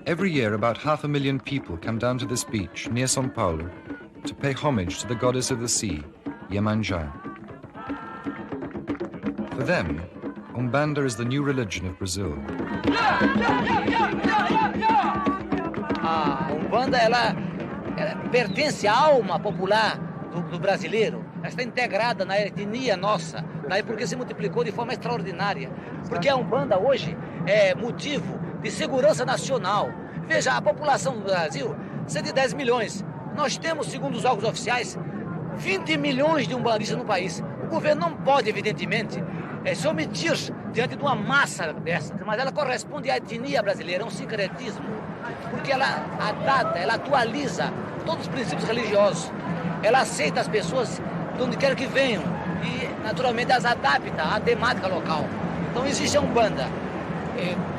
Every year, about 500,000 people come down to this beach near São Paulo to pay homage to the goddess of the sea, Iemanjá. For them, Umbanda is the new religion of Brazil. A Umbanda, ela pertence à alma popular do brasileiro. Ela está integrada na etnia nossa, daí porque se multiplicou de forma extraordinária. Porque a Umbanda hoje é motivo de segurança nacional. Veja, a população do Brasil, 110 milhões. Nós temos, segundo os órgãos oficiais, 20 milhões de umbandistas no país. O governo não pode, evidentemente, se omitir diante de uma massa dessa, mas ela corresponde à etnia brasileira, é um sincretismo, porque ela adapta, ela atualiza todos os princípios religiosos, ela aceita as pessoas de onde quer que venham e, naturalmente, as adapta à temática local. Então existe a Umbanda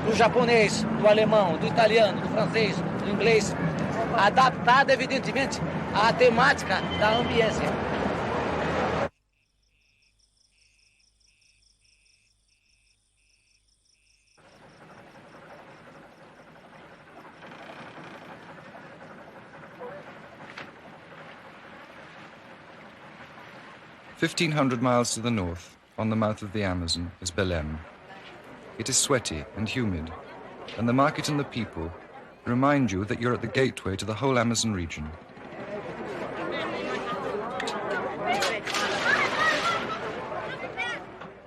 do japonês, do alemão, do italiano, do francês, do inglês, adaptada, evidentemente, à temática da ambiência. "1,500 miles to the north, on the mouth of the Amazon, is Belém. It is sweaty and humid, and the market and the people remind you that you're at the gateway to the whole Amazon region.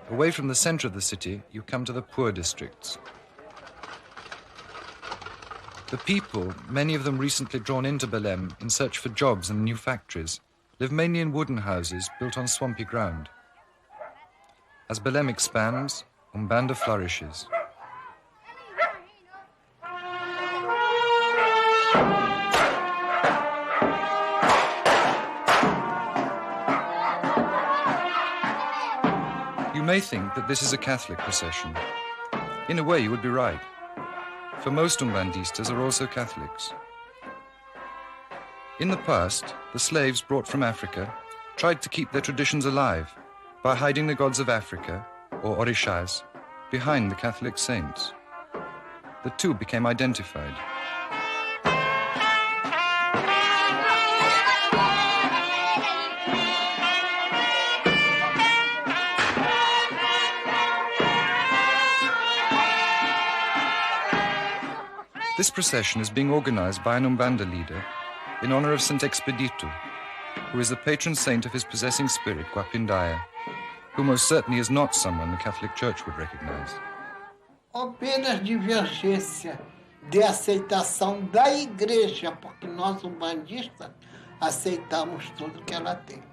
Away from the center of the city, you come to the poor districts. The people, many of them recently drawn into Belém in search for jobs and new factories, live mainly in wooden houses built on swampy ground. As Belém expands, Umbanda flourishes. You may think that this is a Catholic procession. In a way, you would be right, for most Umbandistas are also Catholics. In the past, the slaves brought from Africa tried to keep their traditions alive by hiding the gods of Africa, or orishas, behind the Catholic saints. The two became identified. This procession is being organized by an Umbanda leader in honor of Saint Expedito, who is the patron saint of his possessing spirit, Guapindaia, who most certainly is not someone the Catholic Church would recognize. Apenas divergência de aceitação da igreja, porque nós, umbandistas, aceitamos tudo que ela tem.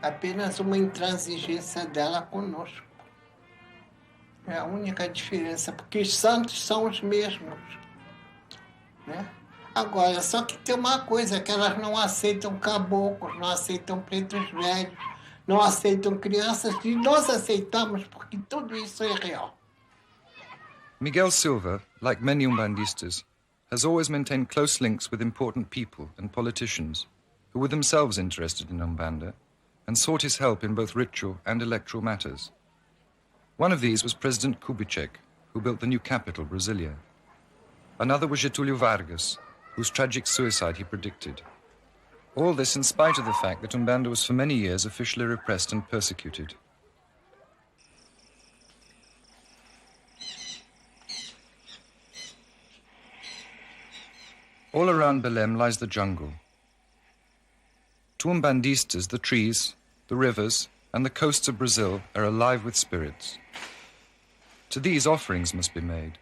Apenas uma intransigência dela conosco. É a única diferença, porque os santos são os mesmos, né? Agora, só que tem uma coisa, que elas não aceitam caboclos, não aceitam pretos velhos, não aceitam crianças, e nós aceitamos porque tudo isso é real. Miguel Silva, like many Umbandistas, has always maintained close links with important people and politicians who were themselves interested in Umbanda and sought his help in both ritual and electoral matters. One of these was President Kubitschek, who built the new capital, Brasilia. Another was Getúlio Vargas, whose tragic suicide he predicted. All this in spite of the fact that Umbanda was for many years officially repressed and persecuted. All around Belém lies the jungle. To Umbandistas, the trees, the rivers, and the coasts of Brazil are alive with spirits. To these, offerings must be made.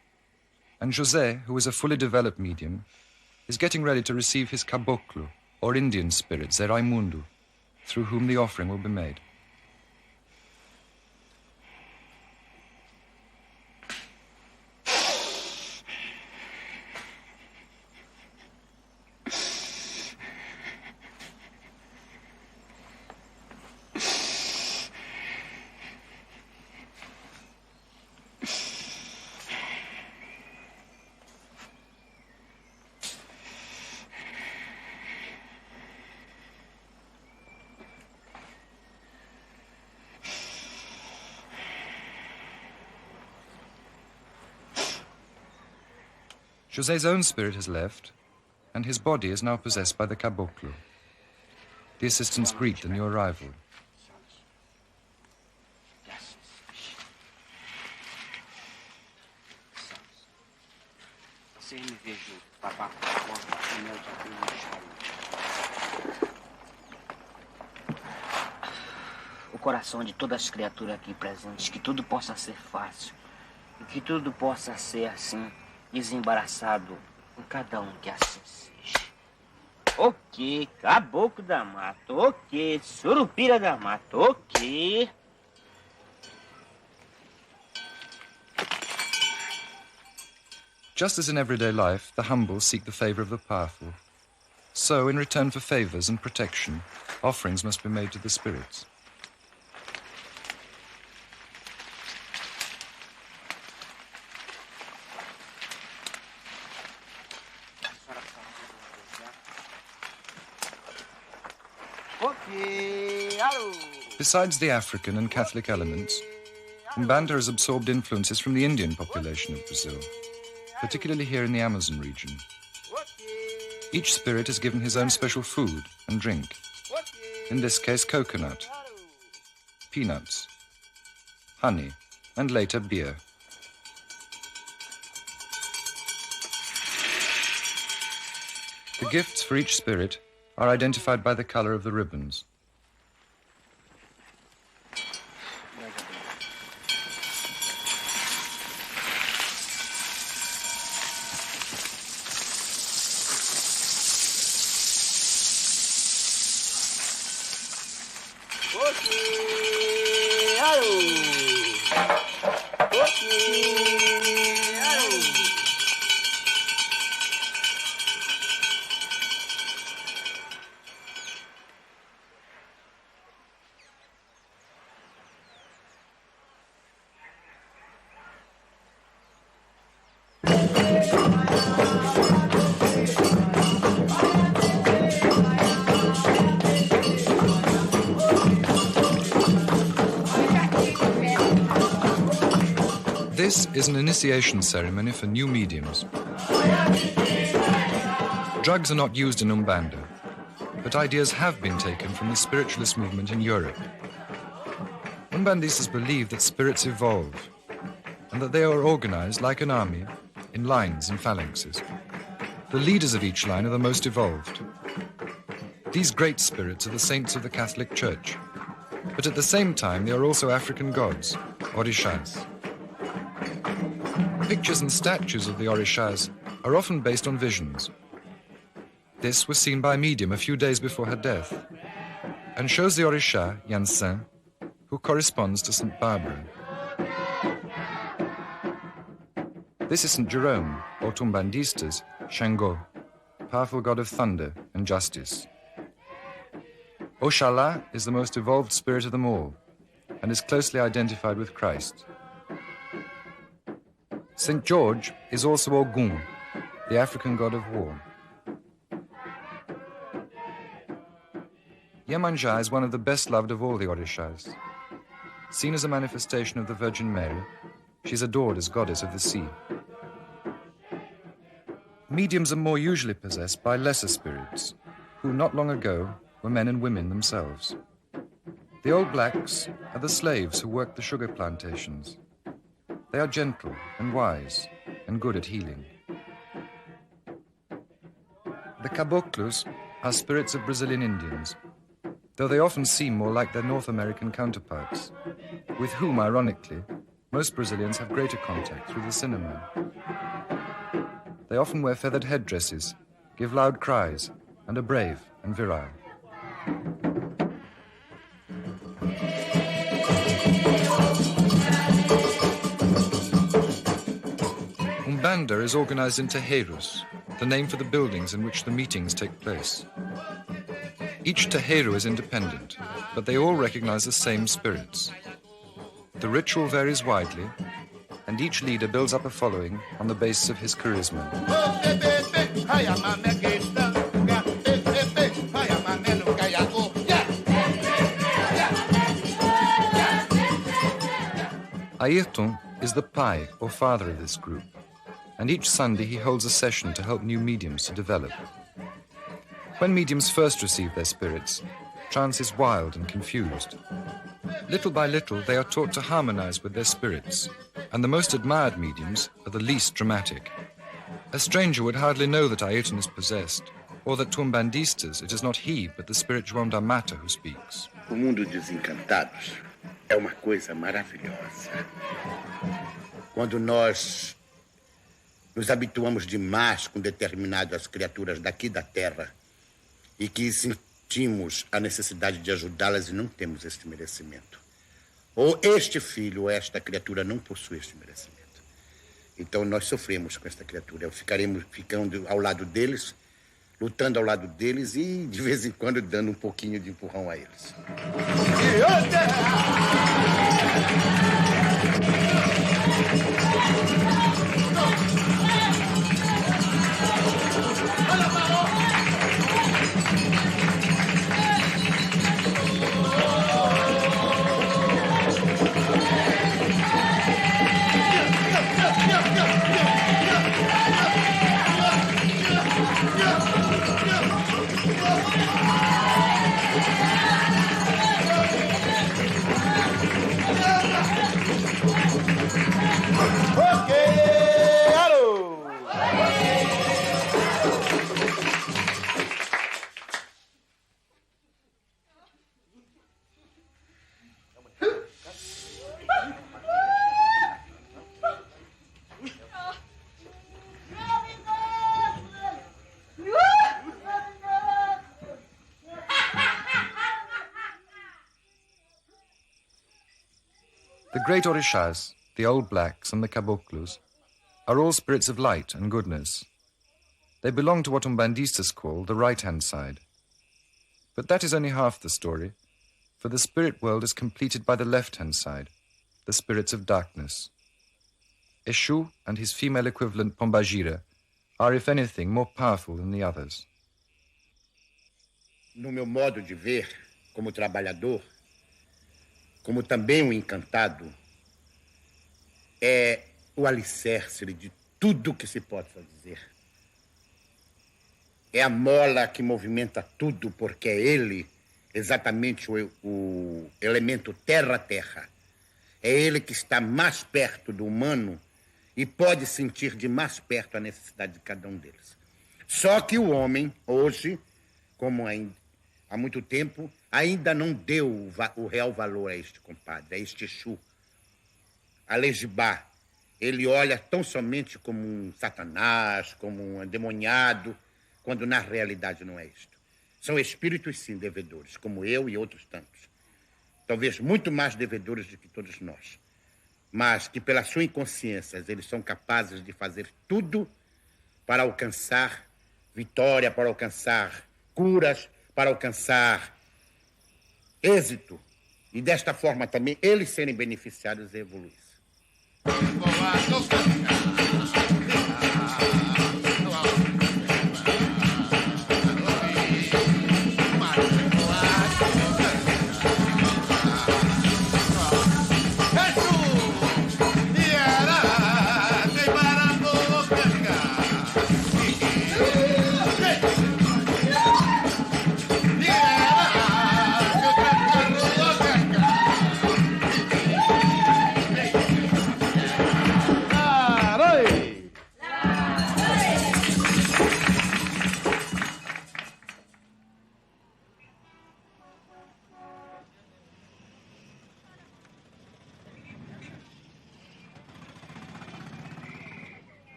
And José, who is a fully developed medium, is getting ready to receive his caboclo, or Indian spirit, Zé Raimundo, through whom the offering will be made. José's own spirit has left, and his body is now possessed by the caboclo. The assistants greet the new arrival. O coração de todas as criaturas aqui presentes, que tudo possa ser fácil, e que tudo possa ser assim, desembaraçado em cada um, que assim seja. Ok, caboclo da mata, ok, surupira da mata, ok. Just as in everyday life, the humble seek the favor of the powerful, so in return for favors and protection, offerings must be made to the spirits. Besides the African and Catholic elements, Umbanda has absorbed influences from the Indian population of Brazil, particularly here in the Amazon region. Each spirit is given his own special food and drink, in this case coconut, peanuts, honey, and later beer. The gifts for each spirit are identified by the color of the ribbons. This is an initiation ceremony for new mediums. Drugs are not used in Umbanda, but ideas have been taken from the spiritualist movement in Europe. Umbandistas believe that spirits evolve and that they are organized like an army in lines and phalanxes. The leaders of each line are the most evolved. These great spirits are the saints of the Catholic Church, but at the same time they are also African gods, orishas. Pictures and statues of the orishas are often based on visions. This was seen by a medium a few days before her death and shows the orisha, Yansan, who corresponds to St. Barbara. This is St. Jerome, or to Umbandistas, Shango, powerful god of thunder and justice. Oxalá is the most evolved spirit of them all and is closely identified with Christ. St. George is also Ogun, the African god of war. Yemanja is one of the best loved of all the orishas. Seen as a manifestation of the Virgin Mary, she is adored as goddess of the sea. Mediums are more usually possessed by lesser spirits, who not long ago were men and women themselves. The old blacks are the slaves who worked the sugar plantations. They are gentle and wise and good at healing. The caboclos are spirits of Brazilian Indians, though they often seem more like their North American counterparts, with whom, ironically, most Brazilians have greater contact through the cinema. They often wear feathered headdresses, give loud cries, and are brave and virile. Umbanda is organized in terreiros, the name for the buildings in which the meetings take place. Each terreiro is independent, but they all recognize the same spirits. The ritual varies widely, and each leader builds up a following on the basis of his charisma. Ayrton is the pai, or father of this group. and each Sunday he holds a session to help new mediums to develop. When mediums first receive their spirits, trance is wild and confused. Little by little, they are taught to harmonize with their spirits, and the most admired mediums are the least dramatic. A stranger would hardly know that Ayrton is possessed, or that to Umbandistas it is not he, but the spirit João da Mata who speaks. O mundo dos encantados é uma coisa maravilhosa. Quando nós nos habituamos demais com determinadas criaturas daqui da Terra e que sentimos a necessidade de ajudá-las e não temos esse merecimento. Ou este filho ou esta criatura não possui este merecimento. Então nós sofremos com esta criatura. Ficaremos ficando ao lado deles, lutando ao lado deles e de vez em quando dando um pouquinho de empurrão a eles. The great Orishas, the old blacks and the caboclos, are all spirits of light and goodness. They belong to what Umbandistas call the right-hand side. But that is only half the story, for the spirit world is completed by the left-hand side, the spirits of darkness. Exu and his female equivalent Pombagira are, if anything, more powerful than the others. No meu modo de ver, como trabalhador, como também um encantado, é o alicerce de tudo que se possa dizer. É a mola que movimenta tudo, porque é ele, exatamente o elemento terra-terra. É ele que está mais perto do humano e pode sentir de mais perto a necessidade de cada um deles. Só que o homem, hoje, como há muito tempo, ainda não deu o real valor a este compadre, a este Exu. A Legibá, ele olha tão somente como um satanás, como um endemoniado, quando na realidade não é isto. São espíritos, sim, devedores, como eu e outros tantos. Talvez muito mais devedores do que todos nós. Mas que, pela sua inconsciência, eles são capazes de fazer tudo para alcançar vitória, para alcançar curas, para alcançar êxito. E desta forma também eles serem beneficiados e evoluir.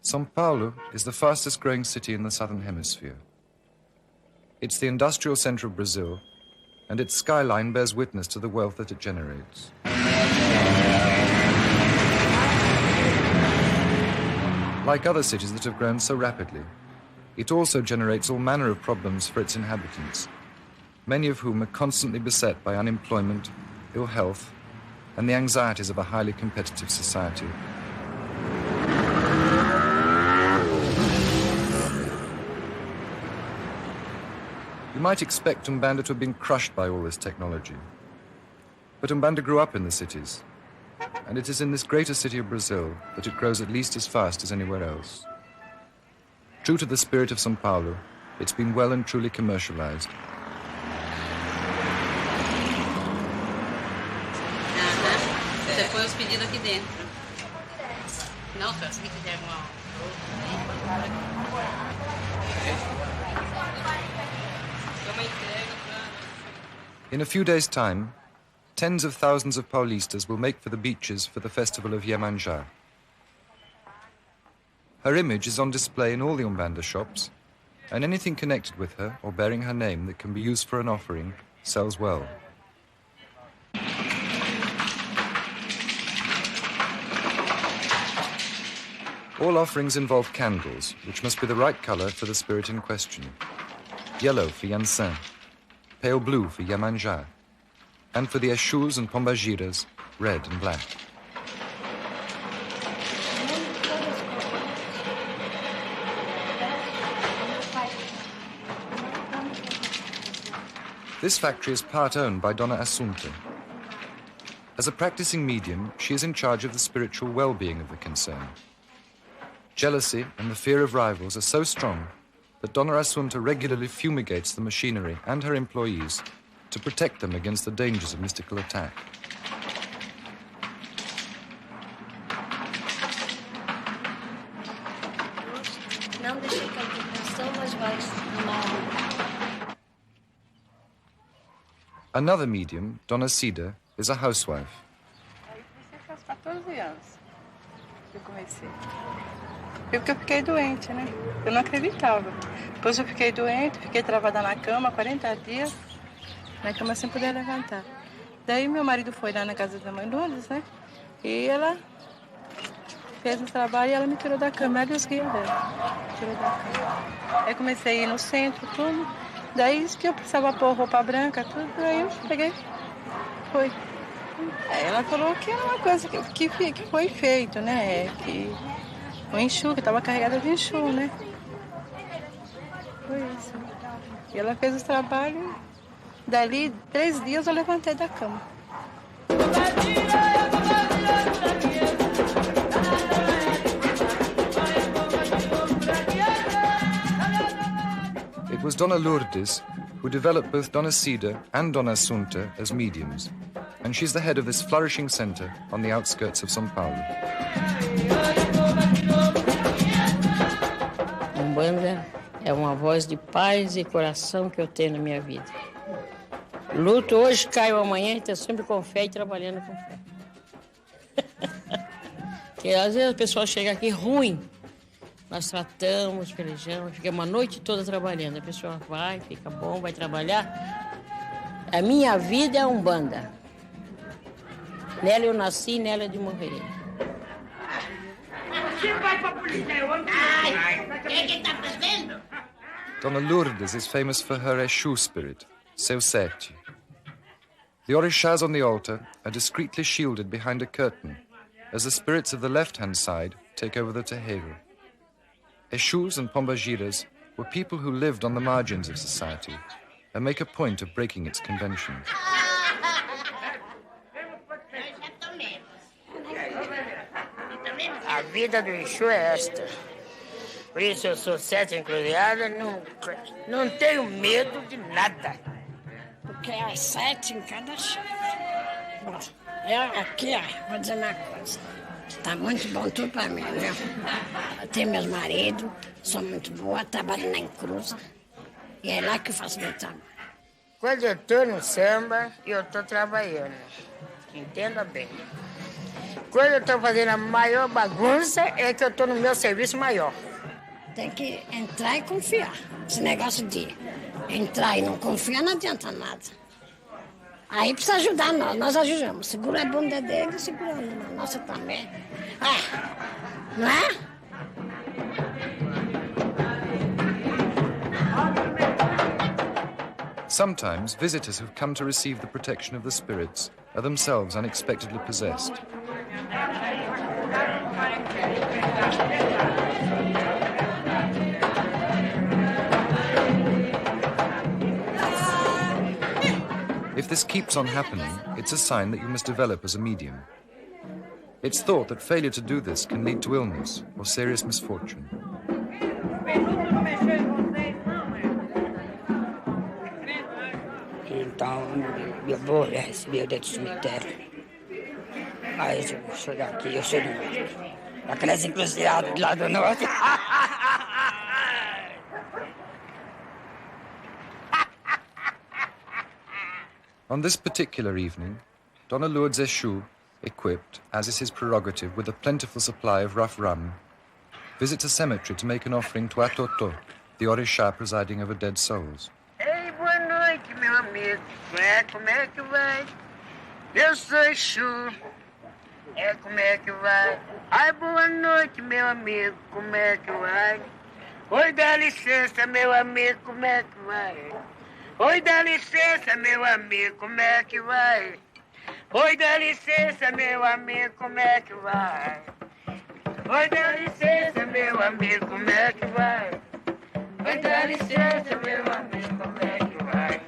São Paulo is the fastest growing city in the southern hemisphere. It's the industrial center of Brazil, and its skyline bears witness to the wealth that it generates. Like other cities that have grown so rapidly, it also generates all manner of problems for its inhabitants, many of whom are constantly beset by unemployment, ill health, and the anxieties of a highly competitive society. You might expect Umbanda to have been crushed by all this technology. But Umbanda grew up in the cities. and it is in this greater city of Brazil that it grows at least as fast as anywhere else. True to the spirit of São Paulo, it's been well and truly commercialized. Você põe os pedidos aqui dentro. Não, se quiser uma. In a few days' time, tens of thousands of Paulistas will make for the beaches for the festival of Iemanjá. Her image is on display in all the Umbanda shops, and anything connected with her or bearing her name that can be used for an offering sells well. All offerings involve candles, which must be the right color for the spirit in question. Yellow for Yansan, pale blue for Iemanjá, and for the Exus and Pombagiras, red and black. This factory is part owned by Dona Assunta. As a practicing medium, she is in charge of the spiritual well-being of the concern. Jealousy and the fear of rivals are so strong that Dona Assunta regularly fumigates the machinery and her employees to protect them against the dangers of mystical attack. Another medium, Dona Cida, is a housewife. Faz 14 anos que eu comecei. Porque eu fiquei doente, né? Eu não acreditava. Depois eu fiquei doente, fiquei travada na cama 40 dias, na cama sem poder levantar. Daí meu marido foi lá na casa da mãe Lourdes, né? E ela fez um trabalho e ela me tirou da cama. Olha os guias dela. Tirou da cama. Aí comecei a ir no centro, tudo. Daí que eu precisava pôr roupa branca, tudo. Aí eu peguei, foi. Aí ela falou que era uma coisa que foi feito, né? Que o enxu, que estava carregada de enxu, né? Foi isso. E ela fez o trabalho. Dali, 3 dias eu levantei da cama. It was Dona Lourdes who developed both Dona Cida and Dona Assunta as mediums, and she's the head of this flourishing center on the outskirts of São Paulo. Umbanda é uma voz de paz e coração que eu tenho na minha vida. Luto hoje, caio amanhã, estou sempre com fé e trabalhando com fé. Porque às vezes o pessoal chega aqui ruim. Nós tratamos, pelejamos, ficamos a noite toda trabalhando. A pessoa vai, fica bom, vai trabalhar. A minha vida é Umbanda. Nela eu nasci, nela eu de morrer. Você vai pra polícia, eu ando. Quem tá fazendo? Dona Lourdes is famous for her Exu spirit, Seu Sete. The orishas on the altar are discreetly shielded behind a curtain as the spirits of the left-hand side take over the terreiro. Exus and Pombagiras were people who lived on the margins of society and make a point of breaking its conventions. A vida do Exu é esta. Por isso eu sou 7 encruzilhada, não tenho medo de nada. Porque é 7 em cada chave. Bom, eu aqui, ó, vou dizer uma coisa. Tá muito bom tudo pra mim, viu? Eu tenho meus maridos, sou muito boa, trabalho na encruza. E é lá que eu faço meu trabalho. Quando eu tô no samba, eu tô trabalhando. Entenda bem. Quando eu tô fazendo a maior bagunça, é que eu tô no meu serviço maior. Tem que entrar e confiar. Esse negócio de entrar e não confiar não adianta nada. Aí precisa ajudar nós ajudamos. Segura a bunda dele, segurando a nossa também. Não é? Sometimes visitors who've come to receive the protection of the spirits are themselves unexpectedly possessed. If this keeps on happening, it's a sign that you must develop as a medium. It's thought that failure to do this can lead to illness or serious misfortune. Então, eu vou receber dentro do cemitério. Aí eu vou chegar aqui, eu sou do norte. Aquelas encruzilhadas lá do norte. On this particular evening, Dona Lourdes Exu, equipped, as is his prerogative, with a plentiful supply of rough rum, visits a cemetery to make an offering to Atoto, the Orisha presiding over dead souls. Ei, boa noite, meu amigo. Como é que vai? Eu sou Exu. Como é que vai? Ai, boa noite, meu amigo. Como é que vai? Oi, dá licença, meu amigo. Como é que vai? Oi, dá licença, meu amigo. Como é que vai? Oi, dá licença, meu amigo. Como é que vai? Oi, dá licença, meu amigo. Como é que vai? Oi, dá licença, meu amigo. Como é que vai?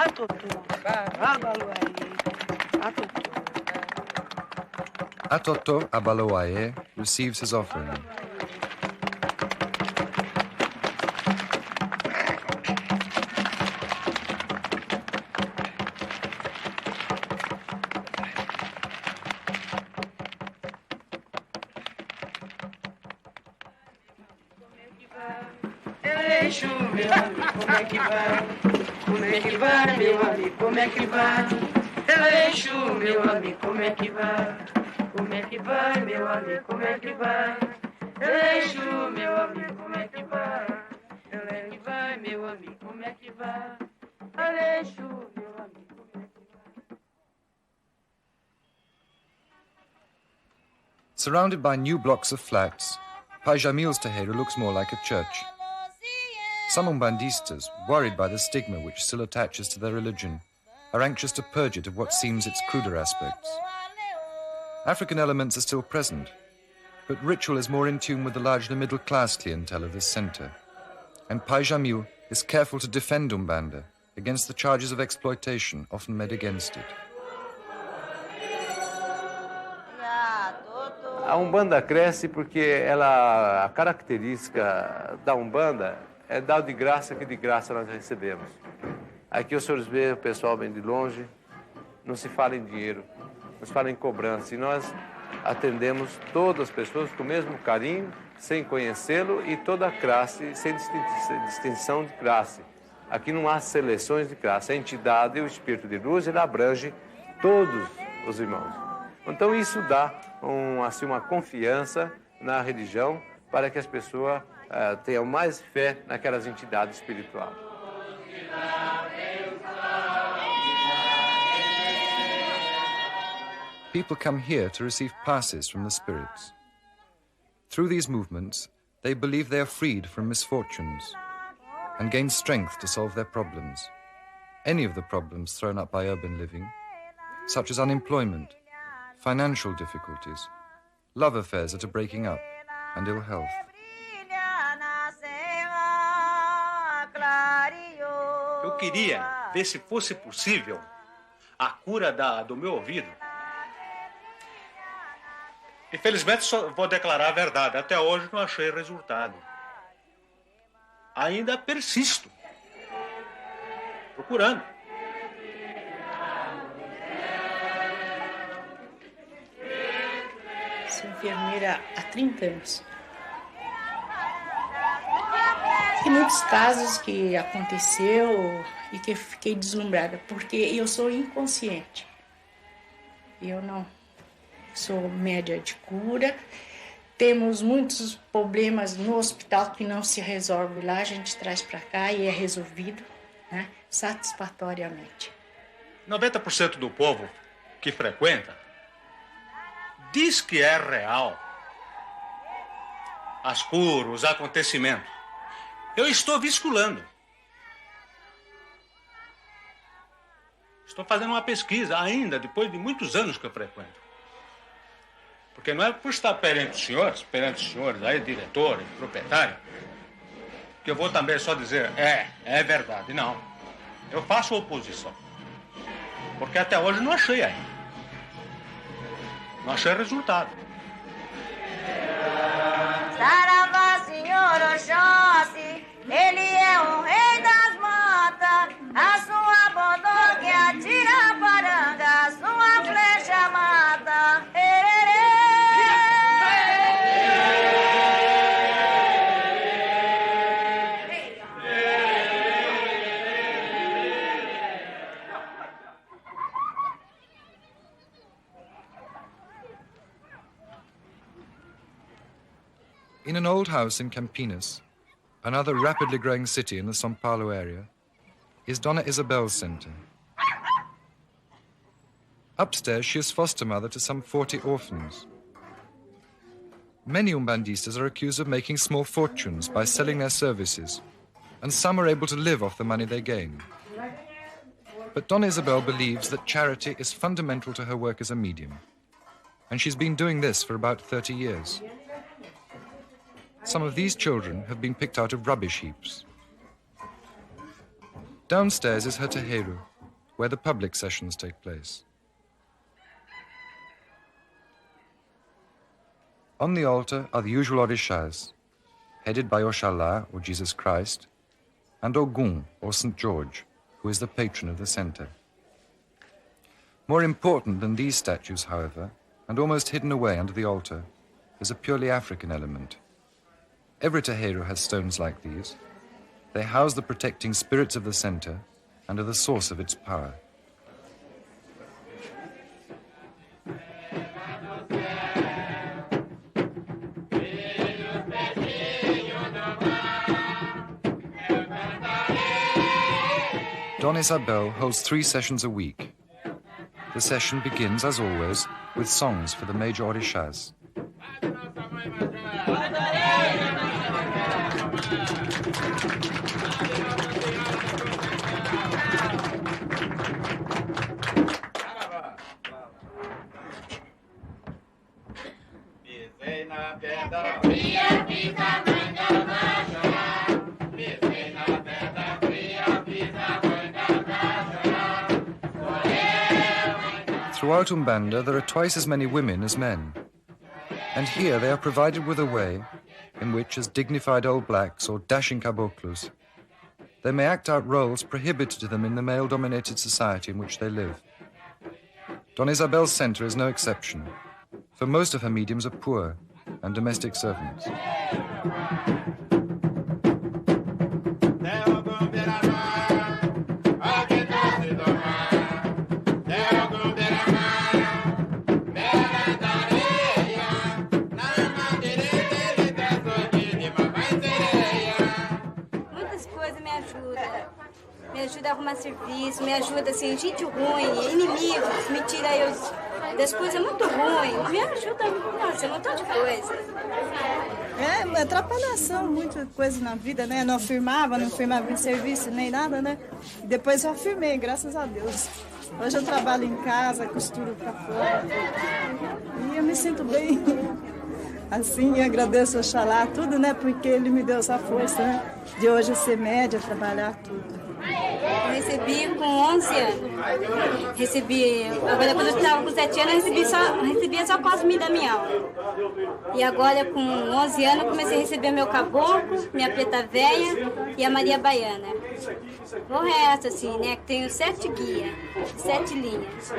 Atoto, Atoto Abaloaye receives his offering. Exu, meu amigo, como é que vai? Como é que vai, meu amigo, como é que vai? Exu, meu amigo, como é que vai? Como é que vai, meu amigo, como é que vai? Exu, meu amigo, como é que vai? Como é que vai, meu amigo, como é que vai? Exu, meu amigo, como é que vai? Surrounded by new blocks of flats, Pai Jamil's Terreiro looks more like a church. Some Umbandistas, worried by the stigma which still attaches to their religion, are anxious to purge it of what seems its cruder aspects. African elements are still present, but ritual is more in tune with the largely middle-class clientele of this centre, and Pai Jamil is careful to defend Umbanda against the charges of exploitation often made against it. A Umbanda cresce porque a característica da Umbanda é dar de graça que de graça nós recebemos. Aqui os senhores veem, o pessoal vem de longe, não se fala em dinheiro, não se fala em cobrança. E nós atendemos todas as pessoas com o mesmo carinho, sem conhecê-lo, e toda a classe, sem distinção de classe. Aqui não há seleções de classe. A entidade, o espírito de luz, ele abrange todos os irmãos. Então isso dá uma confiança na religião para que as pessoas tenham mais fé naquelas entidades espirituais. People come here to receive passes from the spirits. Through these movements, they believe they are freed from misfortunes and gain strength to solve their problems. Any of the problems thrown up by urban living, such as unemployment, financial difficulties, love affairs that are breaking up, and ill health. Eu queria ver se fosse possível a cura do meu ouvido. Infelizmente, só vou declarar a verdade. Até hoje não achei resultado. Ainda persisto, procurando. Sou enfermeira há 30 anos. Tem muitos casos que aconteceu e que eu fiquei deslumbrada, porque eu sou inconsciente. Eu não sou média de cura. Temos muitos problemas no hospital que não se resolve lá, a gente traz para cá e é resolvido, né, satisfatoriamente. 90% do povo que frequenta diz que é real. As curas, os acontecimentos. Eu estou visculando. Estou fazendo uma pesquisa ainda, depois de muitos anos que eu frequento. Porque não é por estar perante os senhores, aí, diretores, proprietários, que eu vou também só dizer, é verdade. Não. Eu faço oposição. Porque até hoje não achei ainda. Não achei resultado. Saravá, senhor Oxóssi, ele é o rei das matas. A sua bodó que atira a paranga, a sua flecha mata. In an old house in Campinas, another rapidly growing city in the São Paulo area, is Dona Isabel's center. Upstairs, she is foster mother to some 40 orphans. Many Umbandistas are accused of making small fortunes by selling their services, and some are able to live off the money they gain. But Dona Isabel believes that charity is fundamental to her work as a medium, and she's been doing this for about 30 years. Some of these children have been picked out of rubbish heaps. Downstairs is her terreiro, where the public sessions take place. On the altar are the usual orishas, headed by Oxalá, or Jesus Christ, and Ogum, or St. George, who is the patron of the center. More important than these statues, however, and almost hidden away under the altar, is a purely African element. Every terreiro has stones like these. They house the protecting spirits of the center and are the source of its power. Dona Isabel holds 3 sessions a week. The session begins, as always, with songs for the major orishas. Throughout Umbanda, there are twice as many women as men. And here they are provided with a way in which, as dignified old blacks or dashing caboclos, they may act out roles prohibited to them in the male-dominated society in which they live. Dona Isabel's center is no exception, for most of her mediums are poor and domestic servants. Me ajuda a arrumar serviço, me ajuda assim, gente ruim, inimigos, me tira eu das coisas muito ruins, me ajuda, nossa, um montão de coisa. É atrapalhação, muita coisa na vida, né? Não firmava em serviço nem nada, né? E depois eu afirmei, graças a Deus. Hoje eu trabalho em casa, costuro pra fora. E eu me sinto bem. Assim, agradeço ao Oxalá, tudo, né? Porque ele me deu essa força, né? De hoje ser média, trabalhar tudo. Eu recebi com 11 anos. Agora quando eu estava com 7 anos, eu recebia só cosme da minha aula. E agora com 11 anos eu comecei a receber meu caboclo, minha preta véia e a Maria Baiana. O resto, assim, né? Que tenho 7 guias, 7 linhas.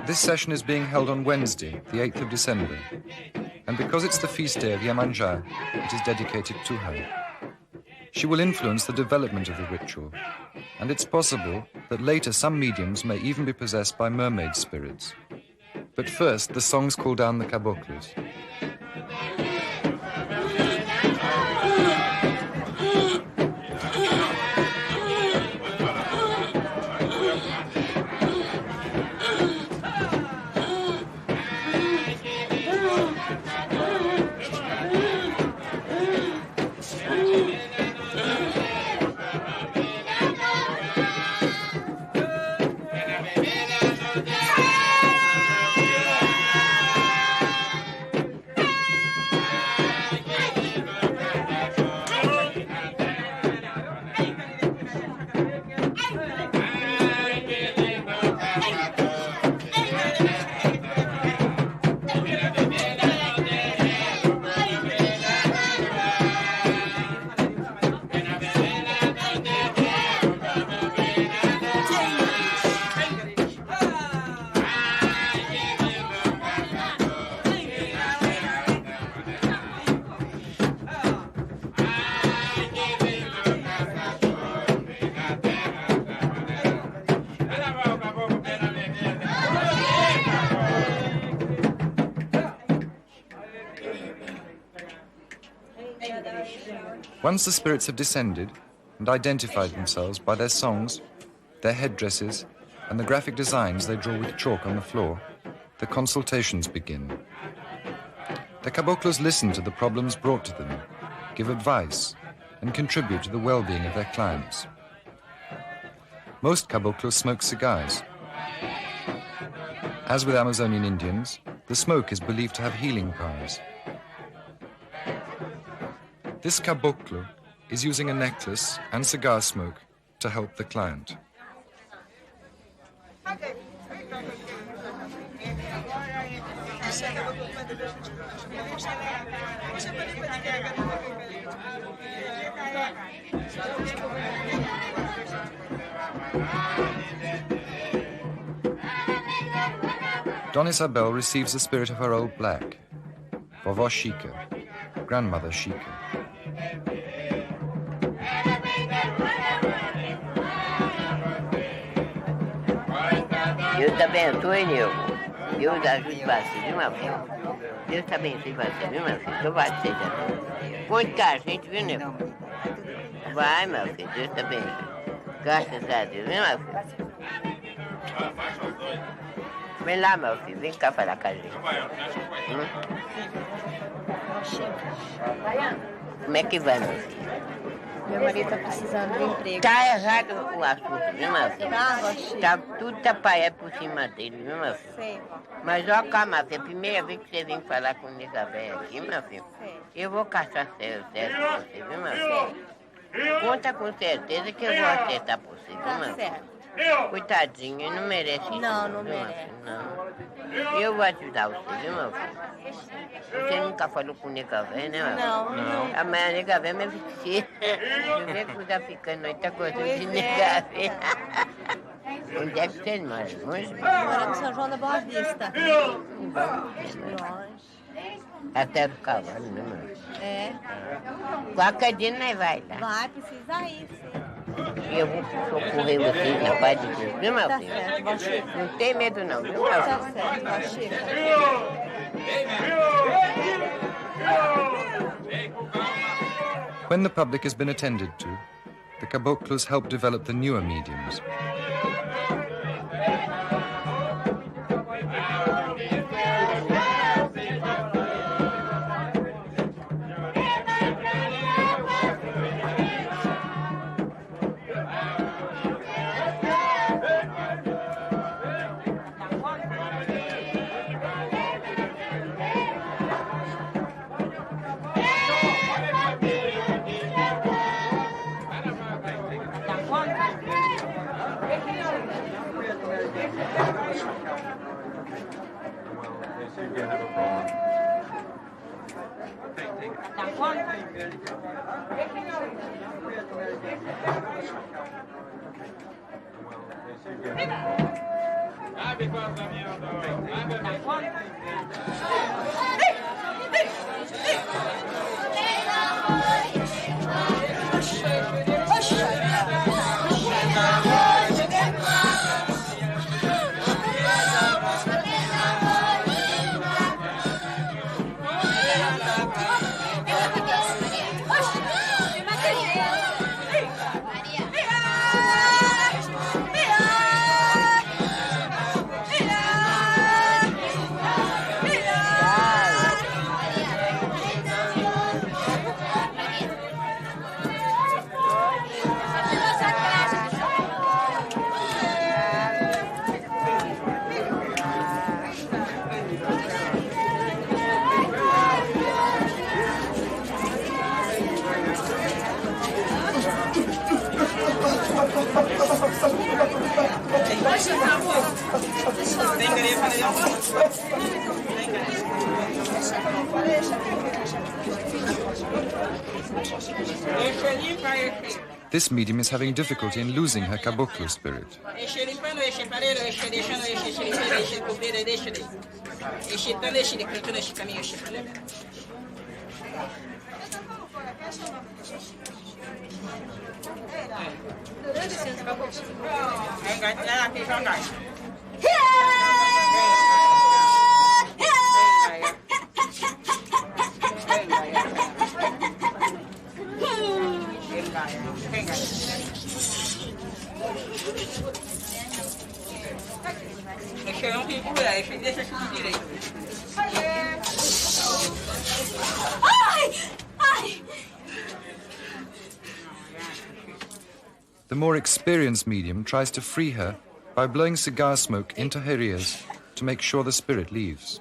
This session is being held on Wednesday, the 8th of December, and because it's the feast day of Iemanjá, it is dedicated to her. She will influence the development of the ritual, and it's possible that later some mediums may even be possessed by mermaid spirits. But first, the songs call down the caboclos. Once the spirits have descended and identified themselves by their songs, their headdresses, and the graphic designs they draw with chalk on the floor, the consultations begin. The caboclos listen to the problems brought to them, give advice, and contribute to the well-being of their clients. Most caboclos smoke cigars. As with Amazonian Indians, the smoke is believed to have healing powers. This caboclo is using a necklace and cigar smoke to help the client. Dona Isabel receives the spirit of her old black, Vovó Chica, grandmother Chica. Deus te abençoe, nego. Deus ajude você, viu, meu filho? Deus te abençoe você, viu, meu filho? Louvado seja Deus. Conte com a gente, viu, nego? Vai, meu filho, Deus te abençoe. Graças a Deus, viu, meu filho? Vem lá, meu filho, vem cá falar com a gente. Como é que vai, meu filho? Meu marido tá precisando de emprego. Tá errado o assunto, viu, meu filho? Tá, tudo tapaiado por cima dele, viu, meu filho? Sei. Mas, ó, calma, filho, a primeira vez que você vem falar com o nega velho aqui, meu filho, eu vou caçar sério com você, viu, meu filho? Conta com certeza que eu vou acertar por você, viu, meu filho? Coitadinho, ele não merece isso. Não viu, merece. Filho? Não. Eu vou ajudar você, viu, meu filho? Você nunca falou com o nega velho, né, meu filho? Não. A mãe nega velho me vestia. Eu vejo que tá ficando noite, tá gostando de nega velho. Onde é que você mora? Longe? Mora no São João da Boa Vista. Longe. Até do cavalo, né, meu? É. Qualquer dia nós vai lá. Vai, precisa ir, sim. Eu vou socorrer vocês na paz de Deus, viu, meu Tá filho? certo, Vó Chica. Não tem medo não, viu, meu Tá filho? certo, Vó Chica. When the public has been attended to, the caboclos help develop the newer mediums. This medium is having difficulty in losing her caboclo spirit. The more experienced medium tries to free her by blowing cigar smoke into her ears to make sure the spirit leaves.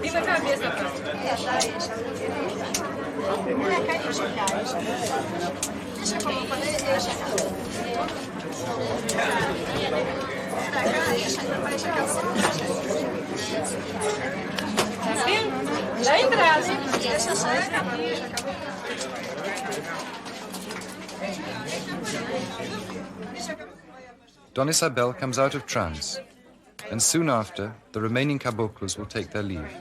Viva a cabeça, deixa como eu falei, deixa já entraram, hein? Deixa só Dona Isabel comes out of trance, and soon after, the remaining caboclos will take their leave.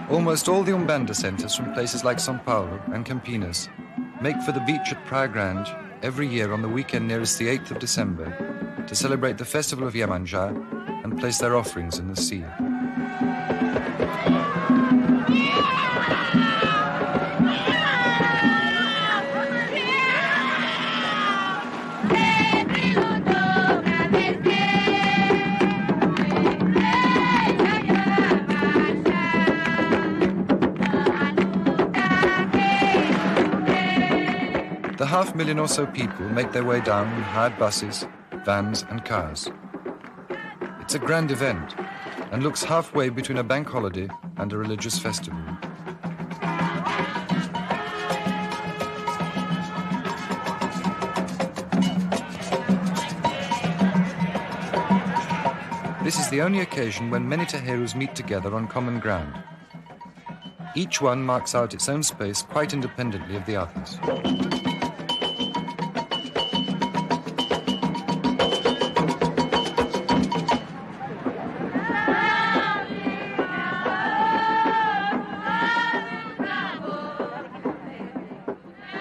Almost all the Umbanda centers from places like São Paulo and Campinas make for the beach at Praia Grande every year on the weekend nearest the 8th of December to celebrate the festival of Iemanjá and place their offerings in the sea. The 500,000 or so people make their way down in hired buses, vans and cars. It's a grand event, and looks halfway between a bank holiday and a religious festival. This is the only occasion when many Terreiros meet together on common ground. Each one marks out its own space quite independently of the others.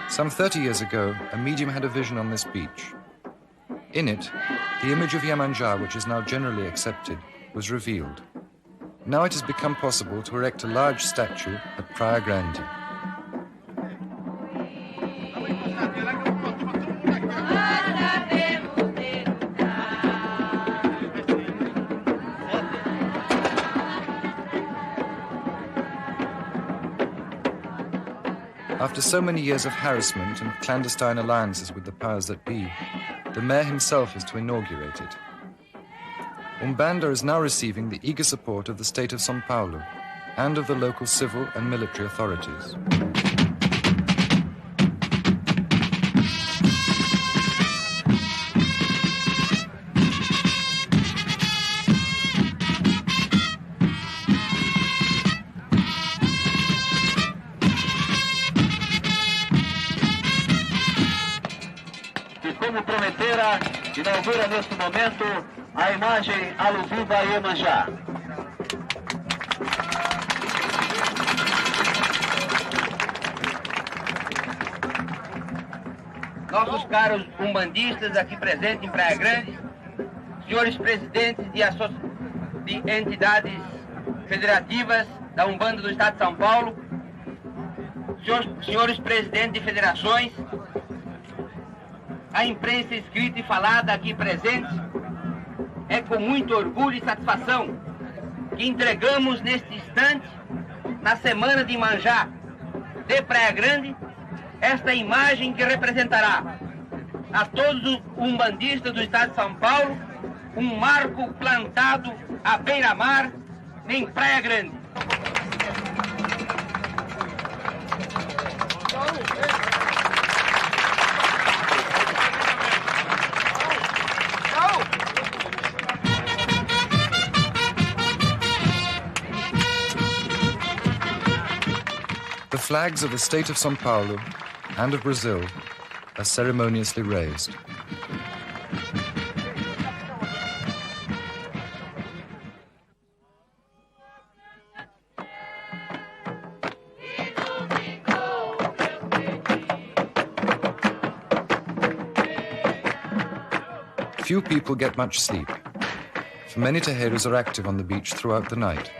Some 30 years ago, a medium had a vision on this beach. In it, the image of Iemanjá, which is now generally accepted, was revealed. Now it has become possible to erect a large statue at Praia Grande. After so many years of harassment and clandestine alliances with the powers that be, the mayor himself is to inaugurate it. Umbanda is now receiving the eager support of the state of São Paulo and of the local civil and military authorities. Como prometera, inaugura neste momento a imagem alusiva a Iemanjá. Nossos caros umbandistas aqui presentes em Praia Grande, senhores presidentes de entidades federativas da Umbanda do Estado de São Paulo, senhores presidentes de federações, a imprensa escrita e falada aqui presente, é com muito orgulho e satisfação que entregamos neste instante, na Semana de Iemanjá de Praia Grande, esta imagem que representará a todos os umbandistas do Estado de São Paulo um marco plantado à beira-mar em Praia Grande. The flags of the state of São Paulo and of Brazil are ceremoniously raised. Few people get much sleep, for many Terreiros are active on the beach throughout the night.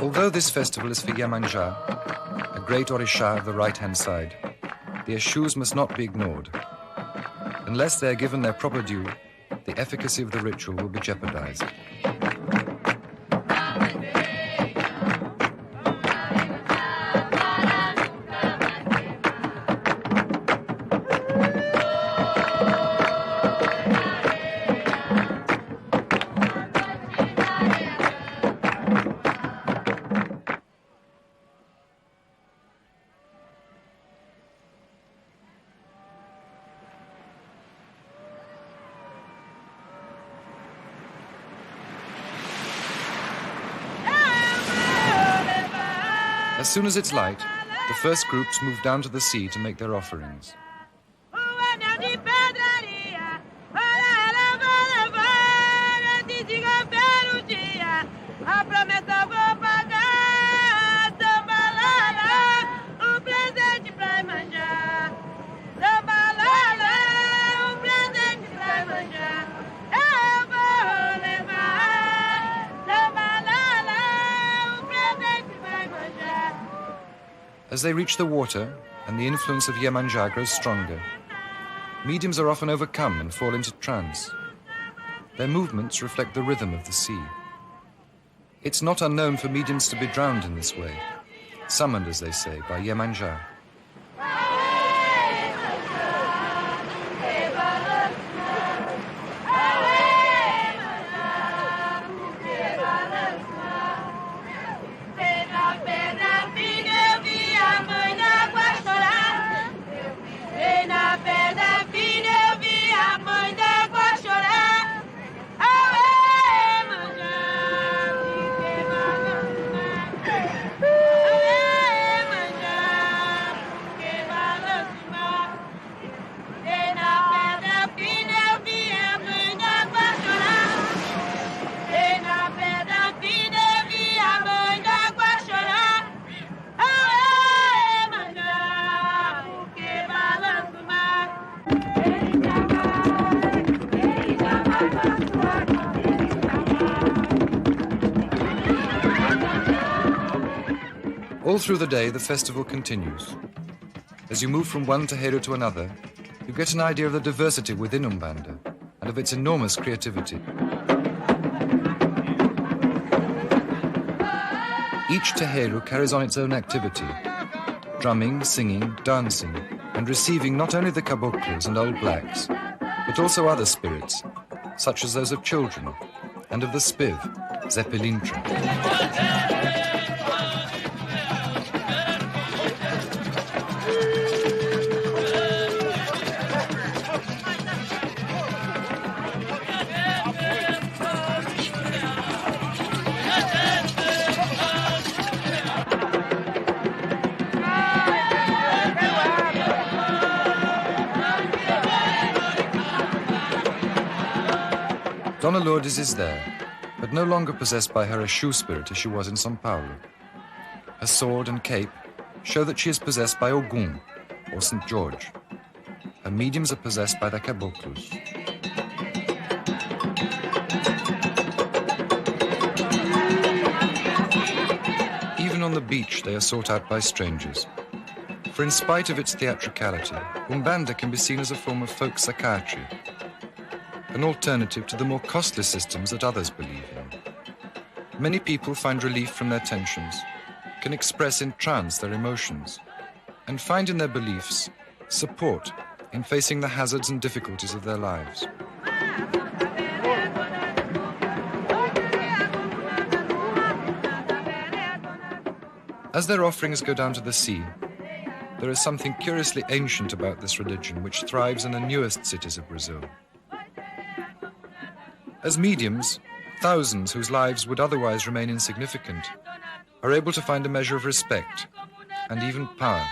Although this festival is for Iemanjá, a great Orisha of the right-hand side, the Exus must not be ignored. Unless they are given their proper due, the efficacy of the ritual will be jeopardized. As soon as it's light, the first groups move down to the sea to make their offerings. As they reach the water and the influence of Iemanjá grows stronger, mediums are often overcome and fall into trance. Their movements reflect the rhythm of the sea. It's not unknown for mediums to be drowned in this way, summoned, as they say, by Yemanja. All through the day, the festival continues. As you move from one terreiro to another, you get an idea of the diversity within Umbanda and of its enormous creativity. Each terreiro carries on its own activity, drumming, singing, dancing, and receiving not only the caboclos and old blacks, but also other spirits, such as those of children and of the spiv, Zeppelintra. Dona Lourdes is there, but no longer possessed by her Exu spirit as she was in São Paulo. Her sword and cape show that she is possessed by Ogum, or St. George. Her mediums are possessed by the caboclos. Even on the beach, they are sought out by strangers. For in spite of its theatricality, Umbanda can be seen as a form of folk psychiatry, an alternative to the more costly systems that others believe in. Many people find relief from their tensions, can express in trance their emotions, and find in their beliefs support in facing the hazards and difficulties of their lives. As their offerings go down to the sea, there is something curiously ancient about this religion which thrives in the newest cities of Brazil. As mediums, thousands whose lives would otherwise remain insignificant are able to find a measure of respect and even power.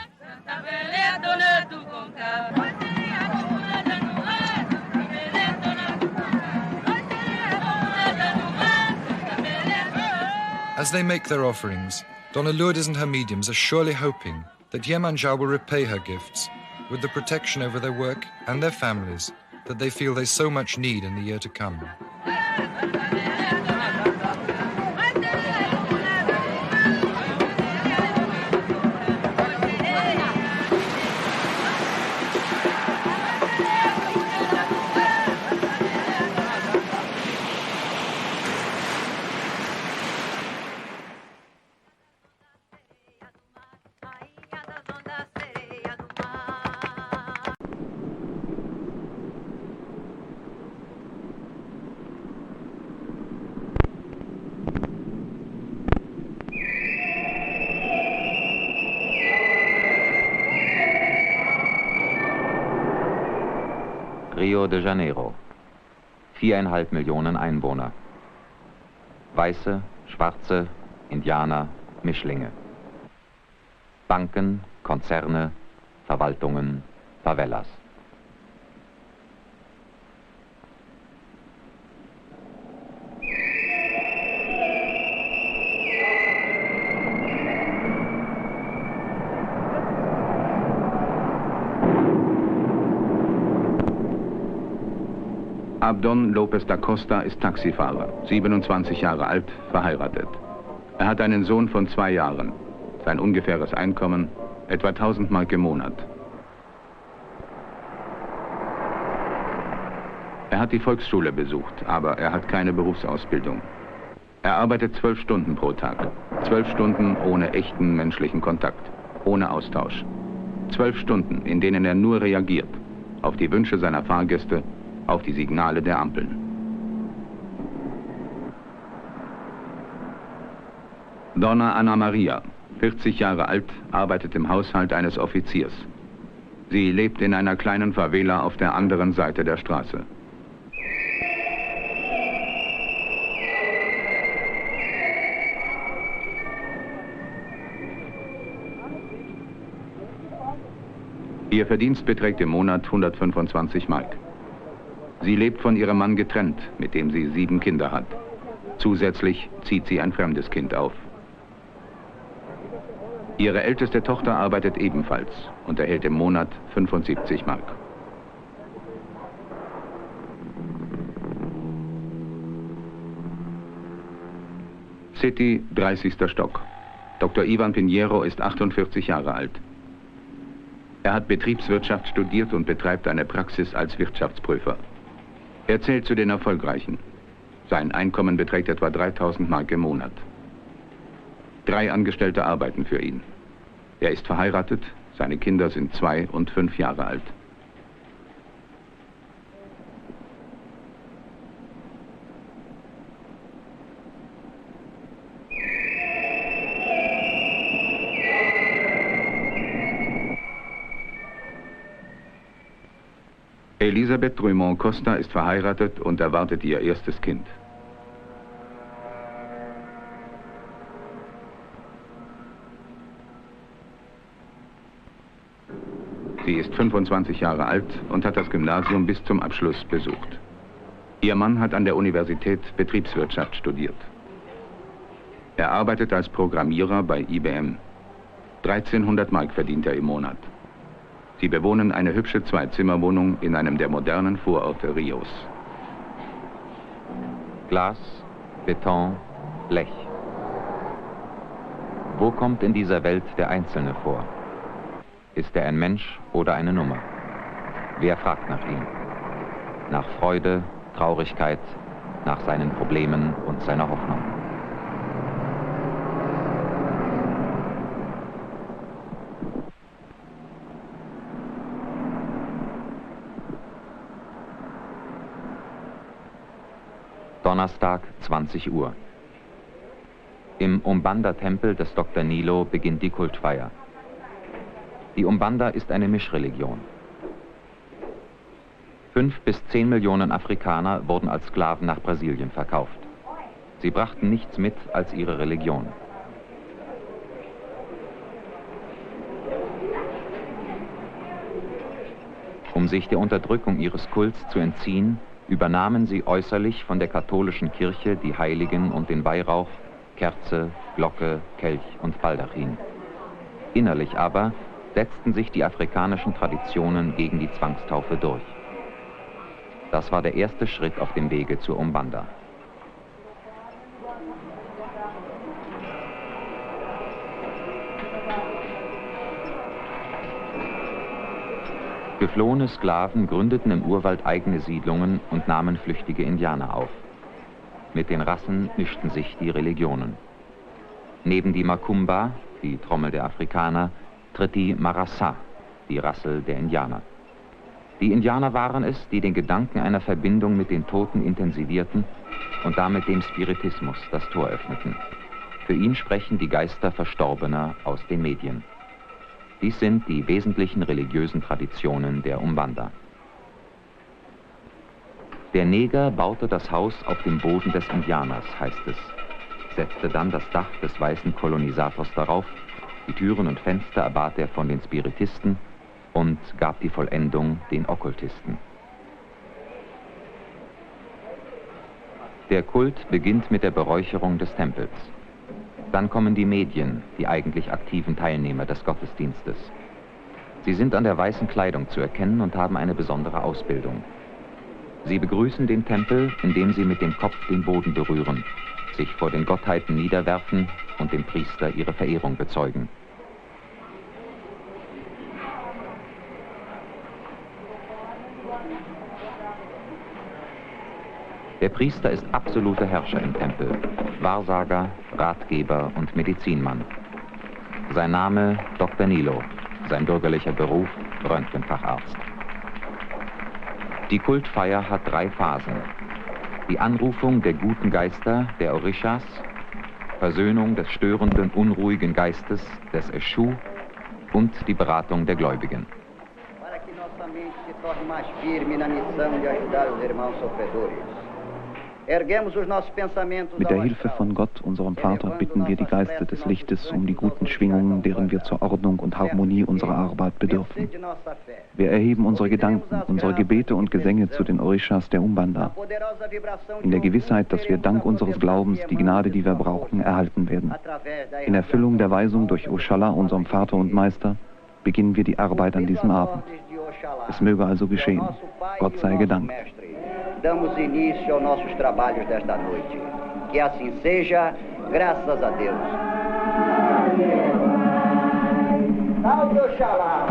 As they make their offerings, Dona Lourdes and her mediums are surely hoping that Yemanja will repay her gifts with the protection over their work and their families that they feel they so much need in the year to come. Rio de Janeiro. 4,5 Millionen Einwohner. Weiße, Schwarze, Indianer, Mischlinge. Banken, Konzerne, Verwaltungen, Favelas. Abdon Lopez da Costa ist Taxifahrer, 27 Jahre alt, verheiratet. Er hat einen Sohn von 2 Jahren. Sein ungefähres Einkommen etwa 1000 Mark im Monat. Er hat die Volksschule besucht, aber er hat keine Berufsausbildung. Er arbeitet 12 Stunden pro Tag. 12 Stunden ohne echten menschlichen Kontakt, ohne Austausch. 12 Stunden, in denen er nur reagiert auf die Wünsche seiner Fahrgäste, auf die Signale der Ampeln. Donna Anna Maria, 40 Jahre alt, arbeitet im Haushalt eines Offiziers. Sie lebt in einer kleinen Favela auf der anderen Seite der Straße. Ihr Verdienst beträgt im Monat 125 Mark. Sie lebt von ihrem Mann getrennt, mit dem sie 7 Kinder hat. Zusätzlich zieht sie ein fremdes Kind auf. Ihre älteste Tochter arbeitet ebenfalls und erhält im Monat 75 Mark. City, 30. Stock. Dr. Ivan Pinheiro ist 48 Jahre alt. Er hat Betriebswirtschaft studiert und betreibt eine Praxis als Wirtschaftsprüfer. Er zählt zu den Erfolgreichen. Sein Einkommen beträgt etwa 3000 Mark im Monat. 3 Angestellte arbeiten für ihn. Er ist verheiratet, seine Kinder sind 2 und 5 Jahre alt. Elisabeth Drummond Costa ist verheiratet und erwartet ihr erstes Kind. Sie ist 25 Jahre alt und hat das Gymnasium bis zum Abschluss besucht. Ihr Mann hat an der Universität Betriebswirtschaft studiert. Er arbeitet als Programmierer bei IBM. 1300 Mark verdient er im Monat. Sie bewohnen eine hübsche 2-Zimmer-Wohnung in einem der modernen Vororte Rios. Glas, Beton, Blech. Wo kommt in dieser Welt der Einzelne vor? Ist er ein Mensch oder eine Nummer? Wer fragt nach ihm? Nach Freude, Traurigkeit, nach seinen Problemen und seiner Hoffnung. Donnerstag, 20 Uhr. Im Umbanda-Tempel des Dr. Nilo beginnt die Kultfeier. Die Umbanda ist eine Mischreligion. 5 bis 10 Millionen Afrikaner wurden als Sklaven nach Brasilien verkauft. Sie brachten nichts mit als ihre Religion. Um sich der Unterdrückung ihres Kults zu entziehen, übernahmen sie äußerlich von der katholischen Kirche die Heiligen und den Weihrauch, Kerze, Glocke, Kelch und Baldachin. Innerlich aber setzten sich die afrikanischen Traditionen gegen die Zwangstaufe durch. Das war der erste Schritt auf dem Wege zur Umbanda. Geflohene Sklaven gründeten im Urwald eigene Siedlungen und nahmen flüchtige Indianer auf. Mit den Rassen mischten sich die Religionen. Neben die Makumba, die Trommel der Afrikaner, tritt die Marassa, die Rassel der Indianer. Die Indianer waren es, die den Gedanken einer Verbindung mit den Toten intensivierten und damit dem Spiritismus das Tor öffneten. Für ihn sprechen die Geister Verstorbener aus den Medien. Dies sind die wesentlichen religiösen Traditionen der Umbanda. Der Neger baute das Haus auf dem Boden des Indianers, heißt es, setzte dann das Dach des weißen Kolonisators darauf, die Türen und Fenster erbat er von den Spiritisten und gab die Vollendung den Okkultisten. Der Kult beginnt mit der Beräucherung des Tempels. Dann kommen die Medien, die eigentlich aktiven Teilnehmer des Gottesdienstes. Sie sind an der weißen Kleidung zu erkennen und haben eine besondere Ausbildung. Sie begrüßen den Tempel, indem sie mit dem Kopf den Boden berühren, sich vor den Gottheiten niederwerfen und dem Priester ihre Verehrung bezeugen. Der Priester ist absoluter Herrscher im Tempel. Wahrsager, Ratgeber und Medizinmann. Sein Name Dr. Nilo, sein bürgerlicher Beruf Röntgenfacharzt. Die Kultfeier hat 3 Phasen. Die Anrufung der guten Geister, der Orishas, Versöhnung des störenden, unruhigen Geistes, des Eshu und die Beratung der Gläubigen. Para que nossa mente se torne mais firme na missão de ajudar os irmãos sofredores. Mit der Hilfe von Gott, unserem Vater, bitten wir die Geister des Lichtes um die guten Schwingungen, deren wir zur Ordnung und Harmonie unserer Arbeit bedürfen. Wir erheben unsere Gedanken, unsere Gebete und Gesänge zu den Orishas der Umbanda, in der Gewissheit, dass wir dank unseres Glaubens die Gnade, die wir brauchen, erhalten werden. In Erfüllung der Weisung durch Oshala, unserem Vater und Meister, beginnen wir die Arbeit an diesem Abend. Es möge also geschehen. Gott sei gedankt. Damos início aos nossos trabalhos desta noite. Que assim seja, graças a Deus. Salve Oxalá!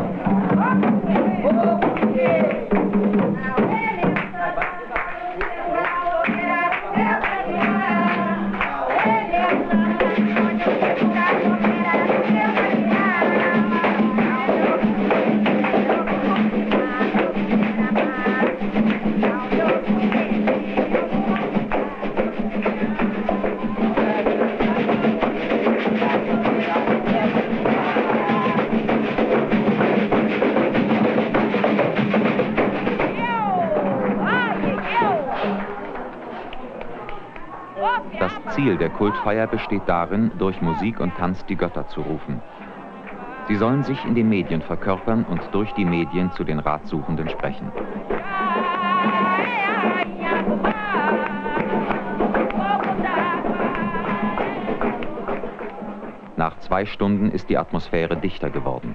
Das Ziel der Kultfeier besteht darin, durch Musik und Tanz die Götter zu rufen. Sie sollen sich in den Medien verkörpern und durch die Medien zu den Ratsuchenden sprechen. Nach 2 Stunden ist die Atmosphäre dichter geworden.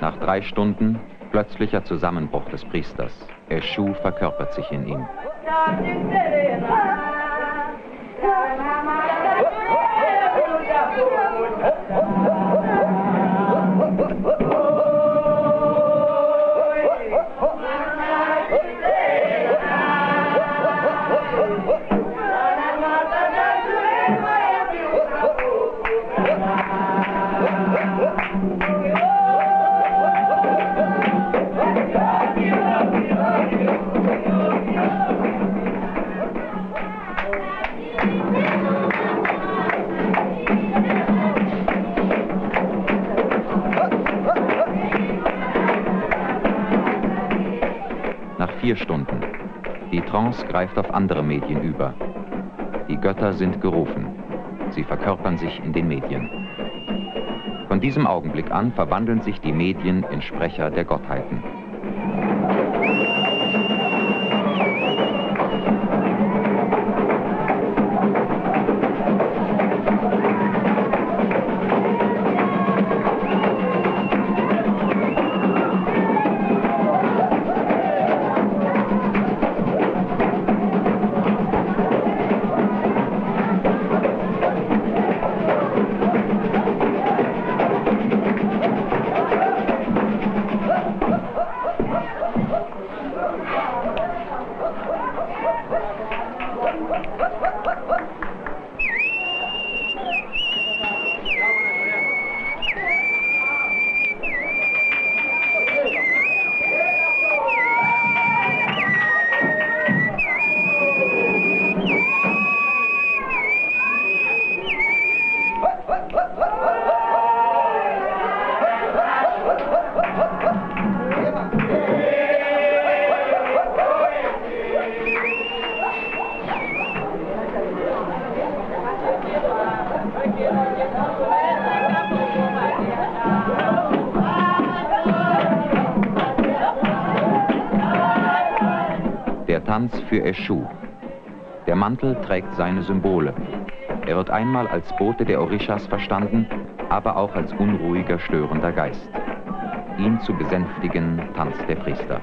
Nach 3 Stunden plötzlicher Zusammenbruch des Priesters. Eshu verkörpert sich in ihm. Nach 4 Stunden. Die Trance greift auf andere Medien über. Die Götter sind gerufen. Sie verkörpern sich in den Medien. Von diesem Augenblick an verwandeln sich die Medien in Sprecher der Gottheiten. Der Tanz für Eshu. Der Mantel trägt seine Symbole. Er wird einmal als Bote der Orishas verstanden, aber auch als unruhiger, störender Geist. Ihn zu besänftigen, tanzt der Priester.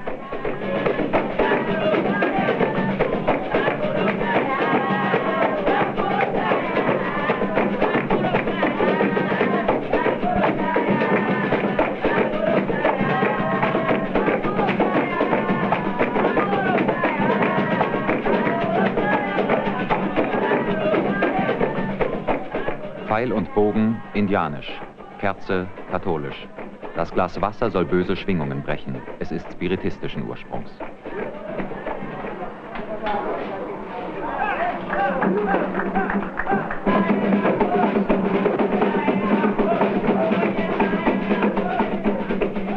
Pfeil und Bogen, indianisch. Kerze, katholisch. Das Glas Wasser soll böse Schwingungen brechen. Es ist spiritistischen Ursprungs.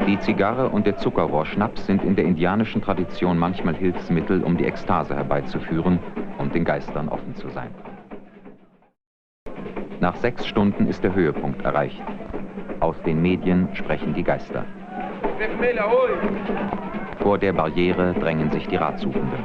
Die Zigarre und der Zuckerrohrschnaps sind in der indianischen Tradition manchmal Hilfsmittel, um die Ekstase herbeizuführen und den Geistern offen zu sein. Nach 6 Stunden ist der Höhepunkt erreicht. Aus den Medien sprechen die Geister. Vor der Barriere drängen sich die Ratsuchenden.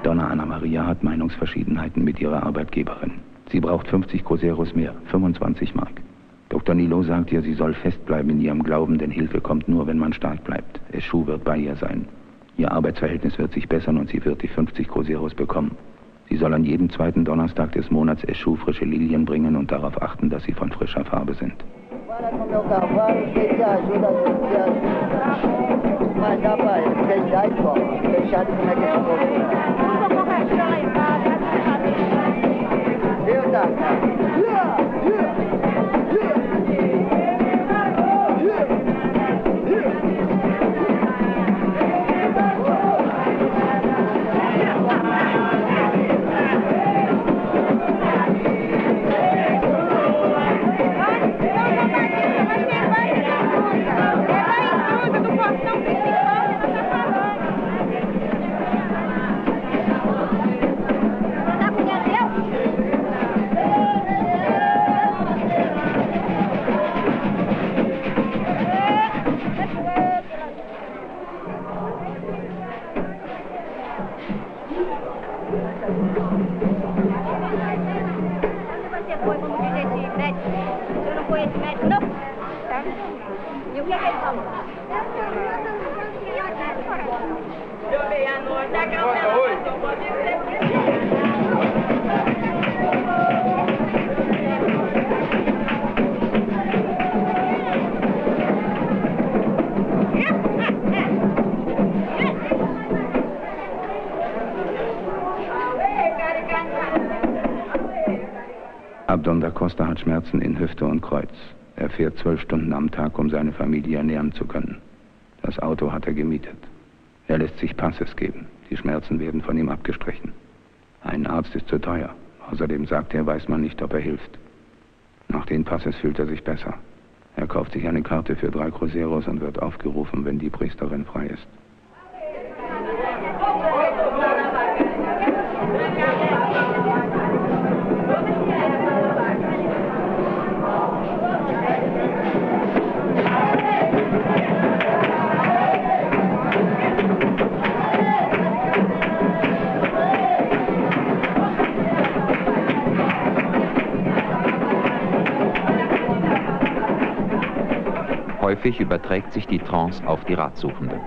Donna Anna Maria hat Meinungsverschiedenheiten mit ihrer Arbeitgeberin. Sie braucht 50 Cruzeros mehr, 25 Mark. Dr. Nilo sagt ihr, sie soll festbleiben in ihrem Glauben, denn Hilfe kommt nur, wenn man stark bleibt. Eschu wird bei ihr sein. Ihr Arbeitsverhältnis wird sich bessern und sie wird die 50 Cruzeros bekommen. Sie soll an jedem 2. Donnerstag des Monats Eschu frische Lilien bringen und darauf achten, dass sie von frischer Farbe sind. Abdon da Costa hat Schmerzen in Hüfte und Kreuz. Er fährt 12 Stunden am Tag, um seine Familie ernähren zu können. Das Auto hat er gemietet. Er lässt sich Passes geben. Die Schmerzen werden von ihm abgestrichen. Ein Arzt ist zu teuer. Außerdem sagt er, weiß man nicht, ob er hilft. Nach den Passes fühlt er sich besser. Er kauft sich eine Karte für 3 Cruzeros und wird aufgerufen, wenn die Priesterin frei ist. Häufig überträgt sich die Trance auf die Ratsuchenden.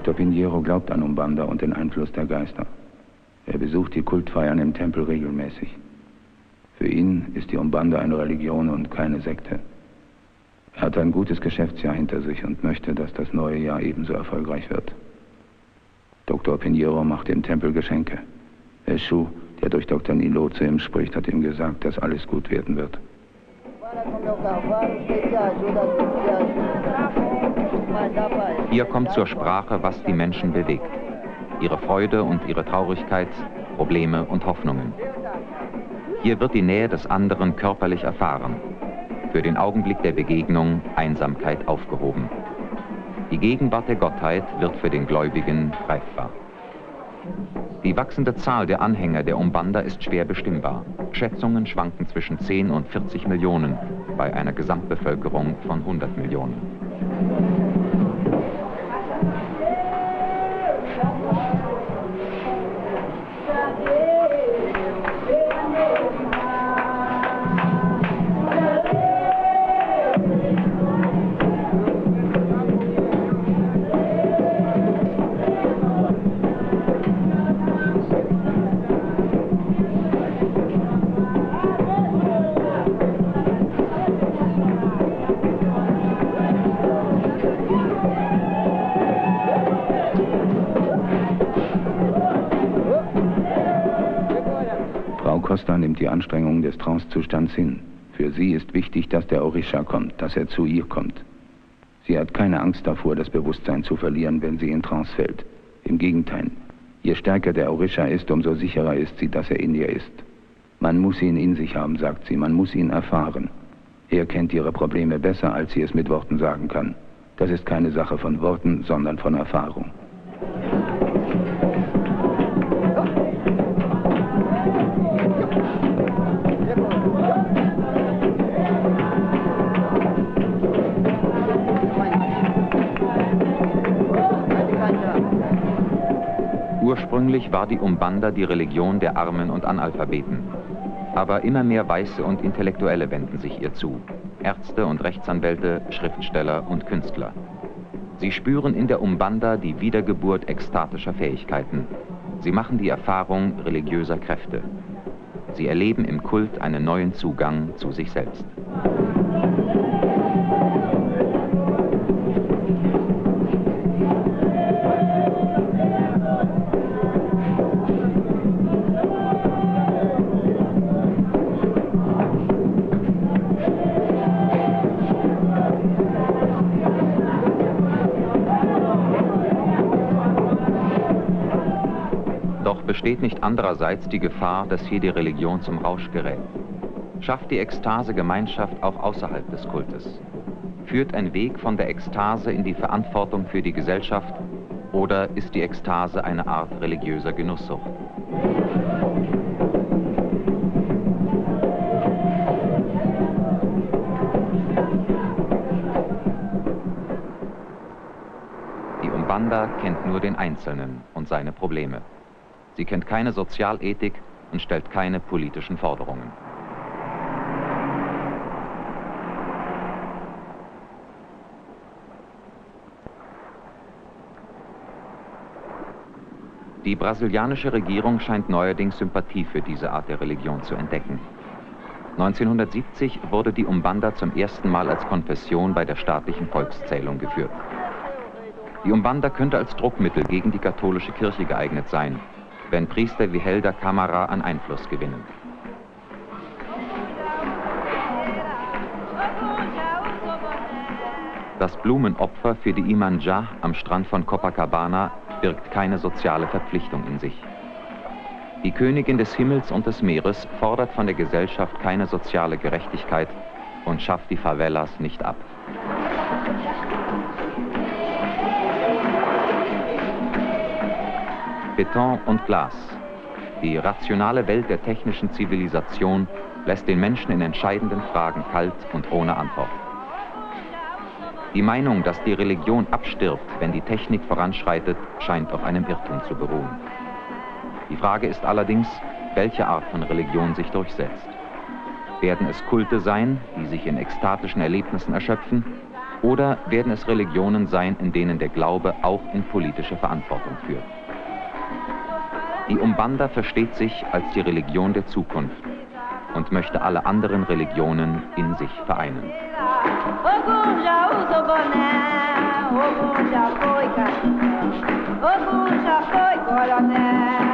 Dr. Pinheiro glaubt an Umbanda und den Einfluss der Geister. Er besucht die Kultfeiern im Tempel regelmäßig. Für ihn ist die Umbanda eine Religion und keine Sekte. Er hat ein gutes Geschäftsjahr hinter sich und möchte, dass das neue Jahr ebenso erfolgreich wird. Dr. Pinheiro macht dem Tempel Geschenke. Eschu, der durch Dr. Nilo zu ihm spricht, hat ihm gesagt, dass alles gut werden wird. Hier kommt zur Sprache, was die Menschen bewegt. Ihre Freude und ihre Traurigkeit, Probleme und Hoffnungen. Hier wird die Nähe des anderen körperlich erfahren. Für den Augenblick der Begegnung Einsamkeit aufgehoben. Die Gegenwart der Gottheit wird für den Gläubigen greifbar. Die wachsende Zahl der Anhänger der Umbanda ist schwer bestimmbar. Schätzungen schwanken zwischen 10 und 40 Millionen bei einer Gesamtbevölkerung von 100 Millionen. Costa nimmt die Anstrengungen des Trancezustands hin. Für sie ist wichtig, dass der Orisha kommt, dass er zu ihr kommt. Sie hat keine Angst davor, das Bewusstsein zu verlieren, wenn sie in Trance fällt. Im Gegenteil, je stärker der Orisha ist, umso sicherer ist sie, dass er in ihr ist. Man muss ihn in sich haben, sagt sie, man muss ihn erfahren. Er kennt ihre Probleme besser, als sie es mit Worten sagen kann. Das ist keine Sache von Worten, sondern von Erfahrung. Ursprünglich war die Umbanda die Religion der Armen und Analphabeten. Aber immer mehr Weiße und Intellektuelle wenden sich ihr zu. Ärzte und Rechtsanwälte, Schriftsteller und Künstler. Sie spüren in der Umbanda die Wiedergeburt ekstatischer Fähigkeiten. Sie machen die Erfahrung religiöser Kräfte. Sie erleben im Kult einen neuen Zugang zu sich selbst. Besteht nicht andererseits die Gefahr, dass hier die Religion zum Rausch gerät? Schafft die Ekstase Gemeinschaft auch außerhalb des Kultes? Führt ein Weg von der Ekstase in die Verantwortung für die Gesellschaft oder ist die Ekstase eine Art religiöser Genusssucht? Die Umbanda kennt nur den Einzelnen und seine Probleme. Sie kennt keine Sozialethik und stellt keine politischen Forderungen. Die brasilianische Regierung scheint neuerdings Sympathie für diese Art der Religion zu entdecken. 1970 wurde die Umbanda zum ersten Mal als Konfession bei der staatlichen Volkszählung geführt. Die Umbanda könnte als Druckmittel gegen die katholische Kirche geeignet sein, wenn Priester wie Helder Camara an Einfluss gewinnen. Das Blumenopfer für die Imanja am Strand von Copacabana birgt keine soziale Verpflichtung in sich. Die Königin des Himmels und des Meeres fordert von der Gesellschaft keine soziale Gerechtigkeit und schafft die Favelas nicht ab. Beton und Glas. Die rationale Welt der technischen Zivilisation lässt den Menschen in entscheidenden Fragen kalt und ohne Antwort. Die Meinung, dass die Religion abstirbt, wenn die Technik voranschreitet, scheint auf einem Irrtum zu beruhen. Die Frage ist allerdings, welche Art von Religion sich durchsetzt. Werden es Kulte sein, die sich in ekstatischen Erlebnissen erschöpfen, Oder werden es Religionen sein, in denen der Glaube auch in politische Verantwortung führt? Die Umbanda versteht sich als die Religion der Zukunft und möchte alle anderen Religionen in sich vereinen. Ogum já usou boné, Ogum já foi coronel.